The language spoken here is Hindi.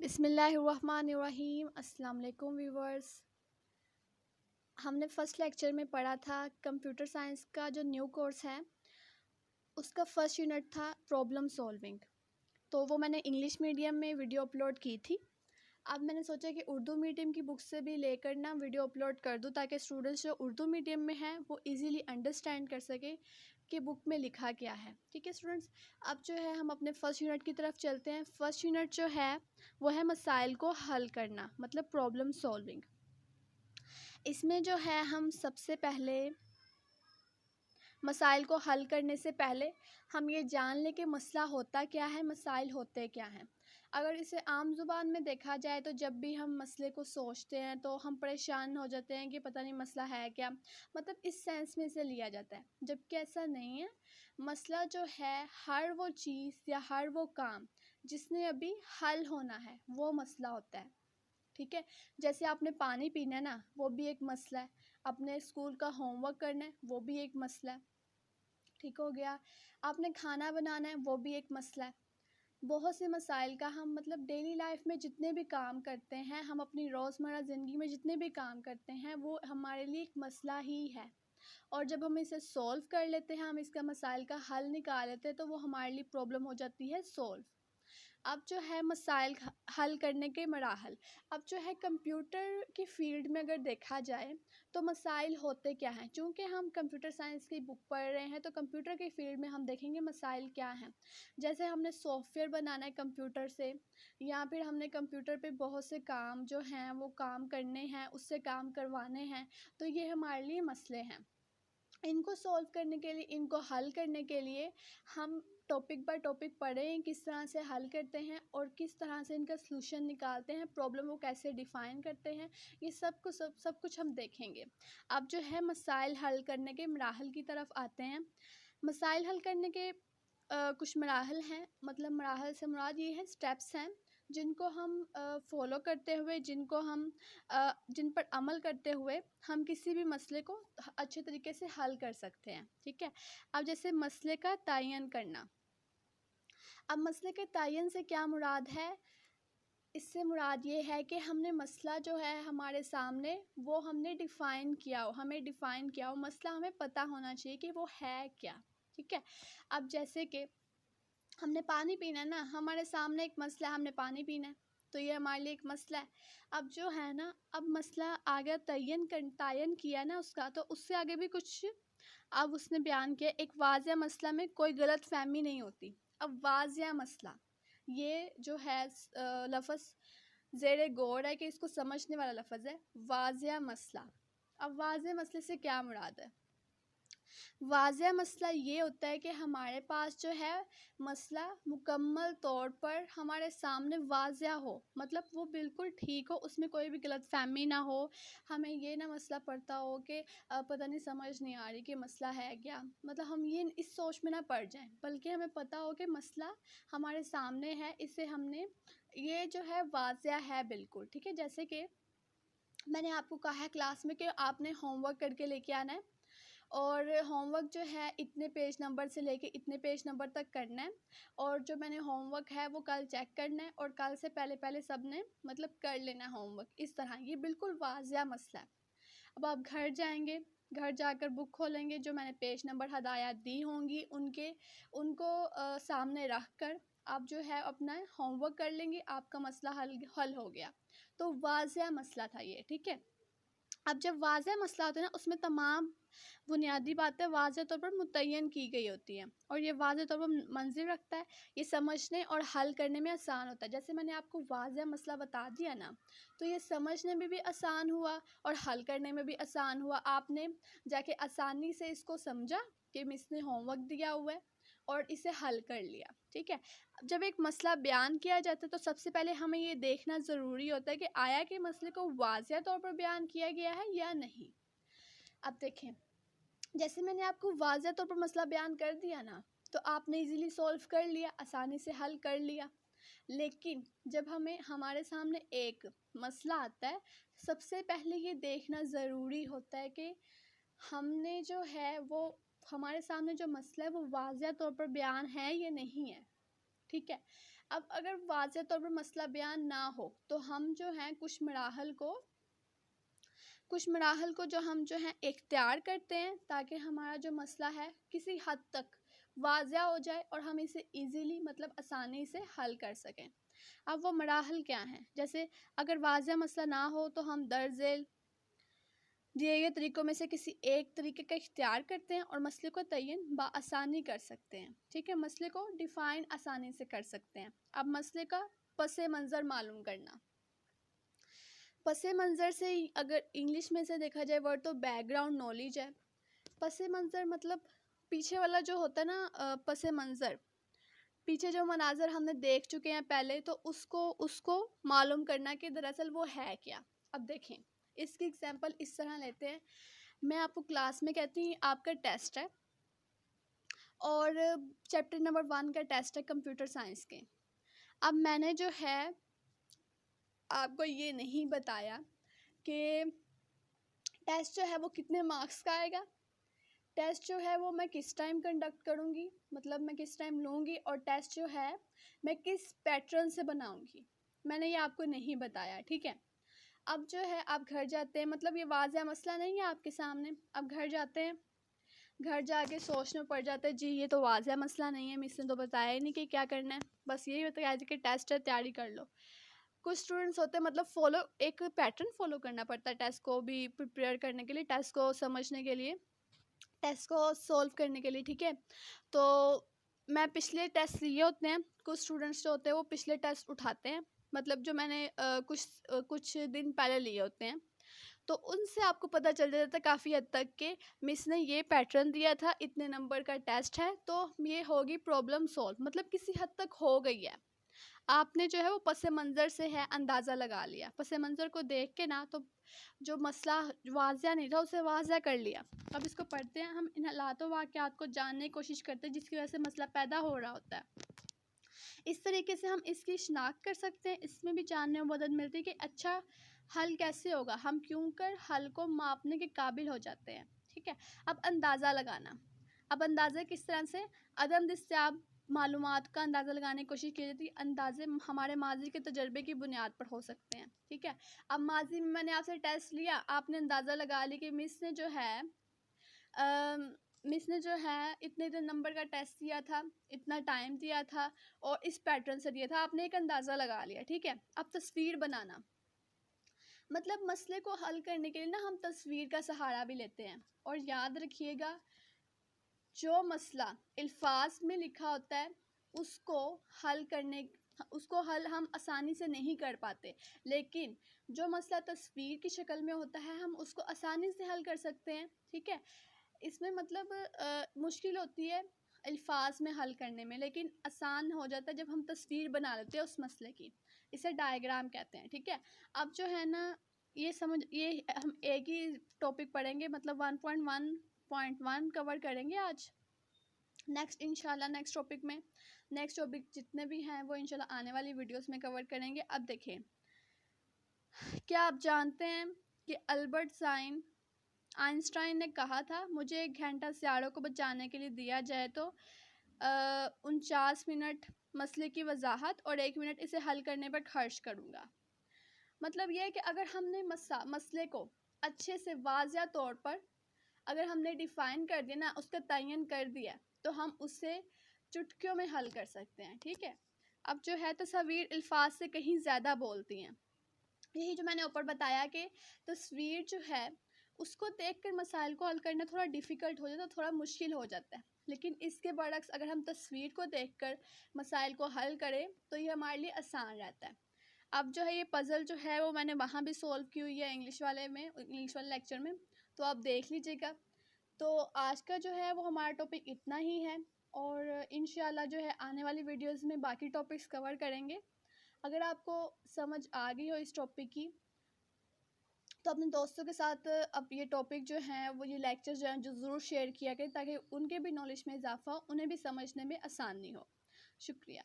बिस्मिल्लाहिर्रहमानिर्रहीम। अस्सलाम वालेकुम व्यूवर्स। हमने फ़र्स्ट लेक्चर में पढ़ा था कंप्यूटर साइंस का जो न्यू कोर्स है उसका फ़र्स्ट यूनिट था प्रॉब्लम सॉल्विंग। तो वो मैंने इंग्लिश मीडियम में वीडियो अपलोड की थी। अब मैंने सोचा कि उर्दू मीडियम की बुक से भी लेकर ना वीडियो अपलोड कर दूं ताकि स्टूडेंट्स जो उर्दू मीडियम में हैं वो इजीली अंडरस्टैंड कर सके कि बुक में लिखा क्या है। ठीक है स्टूडेंट्स, अब जो है हम अपने फ़र्स्ट यूनिट की तरफ चलते हैं। फ़र्स्ट यूनिट जो है वो है मसाइल को हल करना, मतलब प्रॉब्लम सॉल्विंग। इसमें जो है हम सबसे पहले मसाइल को हल करने से पहले हम ये जान लें कि मसला होता क्या है, मसाइल होते क्या हैं। अगर इसे आम ज़ुबान में देखा जाए तो जब भी हम मसले को सोचते हैं तो हम परेशान हो जाते हैं कि पता नहीं मसला है क्या, मतलब इस सेंस में इसे लिया जाता है, जबकि ऐसा नहीं है। मसला जो है हर वो चीज़ या हर वो काम जिसने अभी हल होना है वो मसला होता है। ठीक है, जैसे आपने पानी पीना है ना, वो भी एक मसला है। अपने स्कूल का होमवर्क करना है, वो भी एक मसला है। ठीक हो गया। आपने खाना बनाना है, वो भी एक मसला है। बहुत से मसाइल का हम मतलब डेली लाइफ में जितने भी काम करते हैं, हम अपनी रोज़मर्रा ज़िंदगी में जितने भी काम करते हैं वो हमारे लिए एक मसला ही है। और जब हम इसे सॉल्व कर लेते हैं, हम इसका मसाइल का हल निकाल लेते हैं तो वो हमारे लिए प्रॉब्लम हो जाती है सॉल्व। अब जो है मसाइल हल करने के मराहल। अब जो है कंप्यूटर की फ़ील्ड में अगर देखा जाए तो मसाइल होते क्या हैं। चूँकि हम कंप्यूटर साइंस की बुक पढ़ रहे हैं तो कंप्यूटर की फ़ील्ड में हम देखेंगे मसाइल क्या हैं। जैसे हमने सॉफ्टवेयर बनाना है कंप्यूटर से, या फिर हमने कंप्यूटर पे बहुत से काम जो हैं वो काम करने हैं, उससे काम करवाने हैं, तो ये हमारे लिए मसले हैं। इनको सॉल्व करने के लिए, इनको हल करने के लिए हम टॉपिक बाय टॉपिक पढ़ें, किस तरह से हल करते हैं और किस तरह से इनका सलूशन निकालते हैं, प्रॉब्लम को कैसे डिफ़ाइन करते हैं, ये सब कुछ हम देखेंगे। अब जो है मसाइल हल करने के मराहल की तरफ आते हैं। मसाइल हल करने के कुछ मराहल हैं, मतलब मराहल से मुराद ये है स्टेप्स हैं जिनको हम फॉलो करते हुए, जिन पर अमल करते हुए हम किसी भी मसले को अच्छे तरीके से हल कर सकते हैं। ठीक है, अब जैसे मसले का तयन करना। अब मसले के तयन से क्या मुराद है? इससे मुराद ये है कि हमने मसला जो है हमारे सामने वो हमने डिफ़ाइन किया हो, हमें डिफ़ाइन किया हो मसला, हमें पता होना चाहिए कि वो है क्या। ठीक है, अब जैसे कि हमने पानी पीना है ना, हमारे सामने एक मसला है, हमने पानी पीना है, तो ये हमारे लिए एक मसला है। अब जो है ना, अब मसला आगे तयन किया ना उसका, तो उससे आगे भी कुछ अब उसने बयान किया। एक वाज़िया मसला में कोई गलत फहमी नहीं होती। अब वाज़िया मसला ये जो है लफ्ज़ ज़ेरे गौर है कि इसको समझने वाला लफ्ज़ है वाज़िया मसला। अब वाज़िया मसले से क्या मुराद है? वाज़िया मसला ये होता है कि हमारे पास जो है मसला मुकम्मल तौर पर हमारे सामने वाज़िया हो, मतलब वो बिल्कुल ठीक हो, उसमें कोई भी गलतफ़हमी ना हो। हमें ये ना मसला पड़ता हो कि पता नहीं समझ नहीं आ रही कि मसला है क्या, मतलब हम ये इस सोच में ना पड़ जाएं, बल्कि हमें पता हो कि मसला हमारे सामने है, इसे हमने ये जो है वाज़िया है बिल्कुल। ठीक है, जैसे कि मैंने आपको कहा है क्लास में कि आपने होमवर्क करके लेके आना है, और होमवर्क जो है इतने पेज नंबर से लेके इतने पेज नंबर तक करना है, और जो मैंने होमवर्क है वो कल चेक करना है, और कल से पहले पहले सब ने मतलब कर लेना है होमवर्क। इस तरह ये बिल्कुल वाज़िया मसला है। अब आप घर जाएंगे, घर जाकर बुक खोलेंगे, जो मैंने पेज नंबर हदायत दी होंगी उनको सामने रख कर आप जो है अपना होमवर्क कर लेंगे, आपका मसला हल हो गया। तो वाज़िया मसला था ये। ठीक है, अब जब वाज़ेह मसला होता है ना, उसमें तमाम बुनियादी बातें वाज़ेह तौर पर मुतय्यन की गई होती हैं, और ये वाज़ेह तौर पर मंज़िल रखता है। ये समझने और हल करने में आसान होता है। जैसे मैंने आपको वाज़ेह मसला बता दिया ना, तो ये समझने में भी आसान हुआ और हल करने में भी आसान हुआ। आपने जाके आसानी से इसको समझा कि मिस ने होमवर्क दिया हुआ है, और इसे हल कर लिया। ठीक है, जब एक मसला बयान किया जाता है तो सबसे पहले हमें ये देखना ज़रूरी होता है कि आया कि मसले को वाज़िया तौर पर बयान किया गया है या नहीं। अब देखें, जैसे मैंने आपको वाज़िया तौर पर मसला बयान कर दिया ना, तो आपने इजीली सॉल्व कर लिया, आसानी से हल कर लिया। लेकिन जब हमारे सामने एक मसला आता है, सबसे पहले ये देखना ज़रूरी होता है कि हमने जो है वो हमारे सामने जो मसला है वो वाज़िया तौर पर बयान है या नहीं है। ठीक है, अब अगर वाज़ेह तौर पर मसला बयान ना हो तो हम जो हैं कुछ मराहल को जो हम जो है इख्तियार करते हैं ताकि हमारा जो मसला है किसी हद तक वाज़ेह हो जाए और हम इसे इजीली मतलब आसानी से हल कर सकें। अब वो मराहल क्या हैं, जैसे अगर वाज़ेह मसला ना हो तो हम दरअसल दिए गए तरीक़ों में से किसी एक तरीके का इख्तियार करते हैं और मसले को तय्यन बआसानी कर सकते हैं। ठीक है, मसले को डिफ़ाइन आसानी से कर सकते हैं। अब मसले का पस मंज़र मालूम करना। पस मंज़र से अगर इंग्लिश में से देखा जाए वर्ड तो बैकग्राउंड नॉलेज है। पस मंज़र मतलब पीछे वाला जो होता है ना, पस मंज़र पीछे जो मनाज़र हमने देख चुके हैं पहले, तो उसको मालूम करना कि दरअसल वो है क्या। अब देखें, इसकी एग्जांपल इस तरह लेते हैं, मैं आपको क्लास में कहती हूँ आपका टेस्ट है और चैप्टर नंबर 1 का टेस्ट है कंप्यूटर साइंस के। अब मैंने जो है आपको ये नहीं बताया कि टेस्ट जो है वो कितने मार्क्स का आएगा, टेस्ट जो है वो मैं किस टाइम कंडक्ट करूँगी, मतलब मैं किस टाइम लूँगी, और टेस्ट जो है मैं किस पैटर्न से बनाऊँगी, मैंने ये आपको नहीं बताया। ठीक है, अब जो है आप घर जाते हैं, मतलब ये वाज़ेह मसला नहीं है आपके सामने, अब घर जाते हैं, घर जाके सोचने पड़ जाता है जी ये तो वाज़ेह मसला नहीं है, मिस ने तो बताया ही नहीं कि क्या करना है, बस यही बताया कि टेस्ट है तैयारी कर लो। कुछ स्टूडेंट्स होते हैं मतलब एक पैटर्न फॉलो करना पड़ता है टेस्ट को भी प्रिपेयर करने के लिए, टेस्ट को समझने के लिए, टेस्ट को सॉल्व करने के लिए। ठीक है, तो मैं पिछले टेस्ट लिए होते हैं, कुछ स्टूडेंट्स जो होते हैं वो पिछले टेस्ट उठाते हैं, मतलब जो मैंने कुछ दिन पहले लिए होते हैं, तो उनसे आपको पता चल जाता है काफ़ी हद तक कि मिस ने ये पैटर्न दिया था, इतने नंबर का टेस्ट है, तो ये होगी प्रॉब्लम सॉल्व, मतलब किसी हद तक हो गई है। आपने जो है वो पस मंज़र से है अंदाज़ा लगा लिया, पस मंज़र को देख के ना, तो जो मसला वाज़ेह नहीं था उसे वाज़ेह कर लिया। अब इसको पढ़ते हैं, हम इन हालातों वाक़यात को जानने की कोशिश करते हैं जिसकी वजह से मसला पैदा हो रहा होता है। इस तरीके से हम इसकी शिनाख्त कर सकते हैं, इसमें भी जानने में मदद मिलती है कि अच्छा हल कैसे होगा, हम क्यों कर हल को मापने के काबिल हो जाते हैं। ठीक है, अब अंदाज़ा लगाना। अब अंदाज़ा किस तरह से, अदम दस्तियाब मालूमात का अंदाज़ा लगाने की कोशिश की जाती है, अंदाज़े हमारे माजी के तजर्बे की बुनियाद पर हो सकते हैं। ठीक है, अब माजी में मैंने आपसे टेस्ट लिया, आपने अंदाज़ा लगा लिया कि मिस ने जो है इतने इतने नंबर का टेस्ट दिया था, इतना टाइम दिया था और इस पैटर्न से दिया था, आपने एक अंदाज़ा लगा लिया। ठीक है, अब तस्वीर बनाना, मतलब मसले को हल करने के लिए ना हम तस्वीर का सहारा भी लेते हैं, और याद रखिएगा जो मसला अल्फाज में लिखा होता है उसको हल हम आसानी से नहीं कर पाते, लेकिन जो मसला तस्वीर की शक्ल में होता है हम उसको आसानी से हल कर सकते हैं। ठीक है, इसमें मतलब मुश्किल होती है अल्फाज में हल करने में, लेकिन आसान हो जाता है जब हम तस्वीर बना लेते हैं उस मसले की, इसे डायग्राम कहते हैं। ठीक है, अब जो है ना ये हम एक ही टॉपिक पढ़ेंगे, मतलब 1.1.1 कवर करेंगे आज। नेक्स्ट टॉपिक जितने भी हैं वो इंशाल्लाह आने वाली वीडियोस में कवर करेंगे। अब देखें, क्या आप जानते हैं कि अल्बर्ट आइंस्टाइन ने कहा था मुझे 1 घंटा सियारों को बचाने के लिए दिया जाए तो 49 मिनट मसले की वजाहत और 1 मिनट इसे हल करने पर खर्च करूँगा। मतलब यह है कि अगर हमने मसले को अच्छे से वाज़िया तौर पर अगर हमने डिफ़ाइन कर दिया ना, उसका तयन कर दिया, तो हम उसे चुटकियों में हल कर सकते हैं। ठीक है, अब जो है तस्वीर अल्फाज से कहीं ज़्यादा बोलती हैं, यही जो मैंने ऊपर बताया कि तस्वीर जो है उसको देखकर मसाइल को हल करना थोड़ा डिफ़िकल्ट हो जाता है, थोड़ा मुश्किल हो जाता है, लेकिन इसके बरक्स अगर हम तस्वीर को देखकर मसाइल को हल करें तो ये हमारे लिए आसान रहता है। अब जो है ये पज़ल जो है वो मैंने वहाँ भी सॉल्व की हुई है इंग्लिश वाले लेक्चर में, तो आप देख लीजिएगा। तो आज का जो है वो हमारा टॉपिक इतना ही है, और इंशाल्लाह जो है आने वाली वीडियोस में बाकी टॉपिक्स कवर करेंगे। अगर आपको समझ आ गई हो इस टॉपिक की तो अपने दोस्तों के साथ अब ये टॉपिक जो हैं वो ये लेक्चर्स जो हैं जो ज़रूर शेयर किया करें ताकि उनके भी नॉलेज में इजाफ़ा हो, उन्हें भी समझने में आसानी हो। शुक्रिया।